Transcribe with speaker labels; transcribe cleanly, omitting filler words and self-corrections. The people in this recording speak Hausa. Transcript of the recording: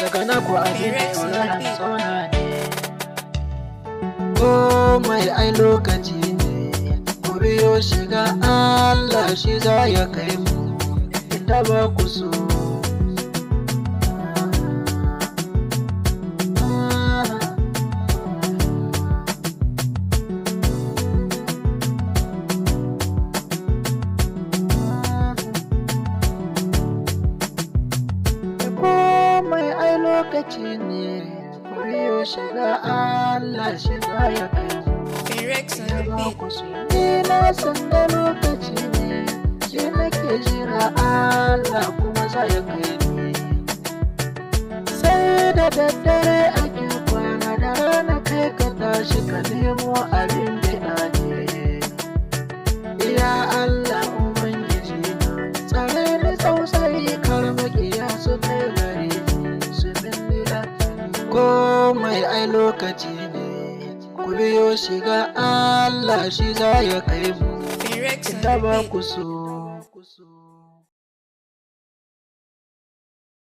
Speaker 1: daga na ku abin da tsoron tsona ne. Komai ai lokaci ne, ku biyo shiga Allah shi za ya kai mu inda ba ku so. Lokaci ne, ku biyo shiga Allah shi za ya kai mu. Ni na san da lokaci ne, shi nake jira Allah kuma za ya kai ni. Sai da daddare ake kwana da rana kai ka tashi ka nemo abin bida ne. Ya Allah Ubangiji na, tsare ni tsautsayi kar maƙiya su kai gare ni. Komai ai lokaci ne, ku biyo shiga Allah shi za ya kai mu inda ba ku so.